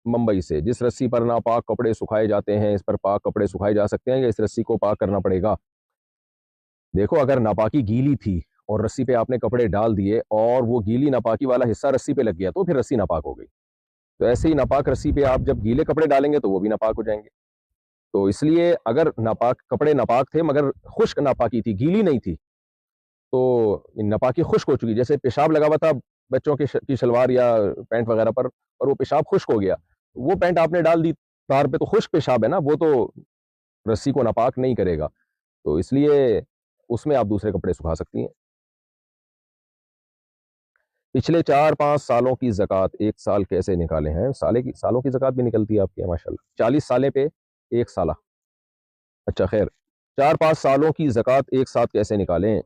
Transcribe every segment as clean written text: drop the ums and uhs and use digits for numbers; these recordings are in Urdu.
ممبئی سے، جس رسی پر ناپاک کپڑے سکھائے جاتے ہیں، اس پر پاک کپڑے سکھائے جا سکتے ہیں یا اس رسی کو پاک کرنا پڑے گا؟ دیکھو، اگر ناپاکی گیلی تھی اور رسی پہ آپ نے کپڑے ڈال دیے اور وہ گیلی ناپاکی والا حصہ رسی پہ لگ گیا تو پھر رسی ناپاک ہو گئی۔ تو ایسے ہی ناپاک رسی پہ آپ جب گیلے کپڑے ڈالیں گے تو وہ بھی ناپاک ہو جائیں گے۔ تو اس لیے اگر ناپاک کپڑے ناپاک تھے مگر خشک ناپاکی تھی، گیلی نہیں تھی، تو ناپاکی خشک ہو چکی، جیسے پیشاب لگا ہوا تھا بچوں کی شلوار یا پینٹ وغیرہ پر اور وہ پیشاب خشک ہو گیا، وہ پینٹ آپ نے ڈال دی تار پہ تو خشک پیشاب ہے نا، وہ تو رسی کو ناپاک نہیں کرے گا، تو اس لیے اس میں آپ دوسرے کپڑے سکھا سکتی ہیں۔ پچھلے 4-5 سالوں کی زکوٰۃ ایک سال کیسے نکالے ہیں؟ سالوں کی زکوٰۃ بھی نکلتی ہے آپ کی، ماشاءاللہ 40 سالے پہ ایک سالہ۔ اچھا خیر، 4-5 سالوں کی زکوٰۃ ایک ساتھ کیسے نکالیں؟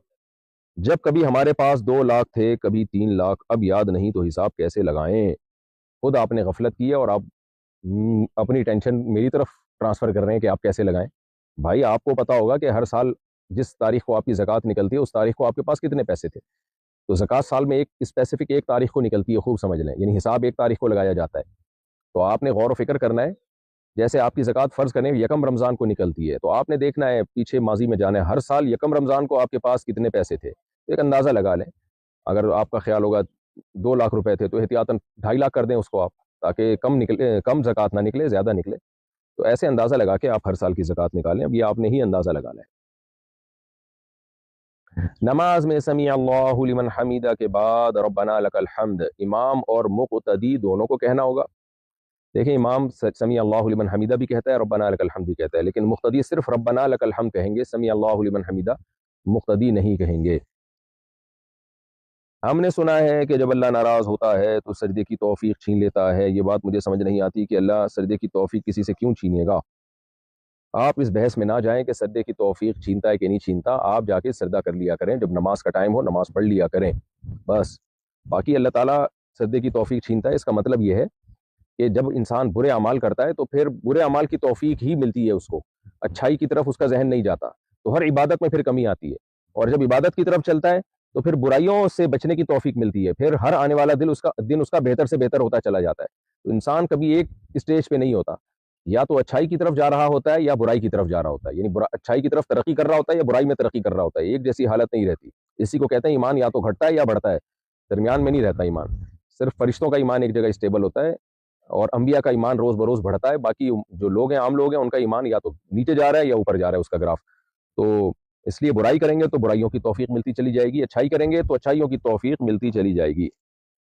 جب کبھی ہمارے پاس 2 لاکھ تھے، کبھی 3 لاکھ، اب یاد نہیں تو حساب کیسے لگائیں؟ خود آپ نے غفلت کی ہے اور آپ اپنی ٹینشن میری طرف ٹرانسفر کر رہے ہیں کہ آپ کیسے لگائیں۔ بھائی آپ کو پتا ہوگا کہ ہر سال جس تاریخ کو آپ کی زکوٰۃ نکلتی ہے اس تاریخ کو آپ کے پاس کتنے پیسے تھے، تو زکوٰۃ سال میں ایک اسپیسیفک ایک تاریخ کو نکلتی ہے، خوب سمجھ لیں، یعنی حساب ایک تاریخ کو لگایا جاتا ہے۔ تو آپ نے غور و فکر کرنا ہے، جیسے آپ کی زکوٰۃ فرض کریں یکم رمضان کو نکلتی ہے، تو آپ نے دیکھنا ہے پیچھے ماضی میں جانا ہے، ہر سال یکم رمضان کو آپ کے پاس کتنے پیسے تھے، ایک اندازہ لگا لیں۔ اگر آپ کا خیال ہوگا 2 لاکھ روپے تھے تو احتیاطاً 2.5 لاکھ کر دیں اس کو آپ، تاکہ کم زکوٰۃ نہ نکلے، زیادہ نکلے۔ تو ایسے اندازہ لگا کے آپ ہر سال کی زکوٰۃ نکالیں، اب یہ آپ نے ہی اندازہ لگانا ہے۔ نماز میں سمیع اللہ لمن حمیدہ کے بعد ربنا لک الحمد امام اور مقتدی دونوں کو کہنا ہوگا۔ دیکھیں، امام سمیع اللہ لمن حمیدہ بھی کہتا ہے، ربنا لک الحمد بھی کہتا ہے، لیکن مقتدی صرف ربنا لک الحمد کہیں گے، سمیع اللہ لمن حمیدہ مقتدی نہیں کہیں گے۔ ہم نے سنا ہے کہ جب اللہ ناراض ہوتا ہے تو سجدے کی توفیق چھین لیتا ہے، یہ بات مجھے سمجھ نہیں آتی کہ اللہ سجدے کی توفیق کسی سے کیوں چھینے گا؟ آپ اس بحث میں نہ جائیں کہ سجدے کی توفیق چھینتا ہے کہ نہیں چھینتا، آپ جا کے سجدہ کر لیا کریں، جب نماز کا ٹائم ہو نماز پڑھ لیا کریں بس۔ باقی اللہ تعالیٰ سجدے کی توفیق چھینتا ہے، اس کا مطلب یہ ہے کہ جب انسان برے اعمال کرتا ہے تو پھر برے اعمال کی توفیق ہی ملتی ہے اس کو، اچھائی کی طرف اس کا ذہن نہیں جاتا، تو ہر عبادت میں پھر کمی آتی ہے، اور جب عبادت کی طرف چلتا ہے تو پھر برائیوں سے بچنے کی توفیق ملتی ہے، پھر ہر آنے والا دن اس کا بہتر سے بہتر ہوتا چلا جاتا ہے۔ تو انسان کبھی ایک اسٹیج پہ نہیں ہوتا، یا تو اچھائی کی طرف جا رہا ہوتا ہے یا برائی کی طرف جا رہا ہوتا ہے، یعنی اچھائی کی طرف ترقی کر رہا ہوتا ہے یا برائی میں ترقی کر رہا ہوتا ہے، ایک جیسی حالت نہیں رہتی۔ اسی کو کہتے ہیں ایمان یا تو گھٹتا ہے یا بڑھتا ہے، درمیان میں نہیں رہتا ایمان۔ صرف فرشتوں کا ایمان ایک جگہ اسٹیبل ہوتا ہے اور انبیاء کا ایمان روز بروز بڑھتا ہے، باقی جو لوگ ہیں عام لوگ ہیں ان کا ایمان یا تو نیچے جا رہا ہے یا اوپر جا رہا ہے اس کا گراف۔ تو اس لیے برائی کریں گے تو برائیوں کی توفیق ملتی چلی جائے گی، اچھائی کریں گے تو اچھائیوں کی توفیق ملتی چلی جائے گی۔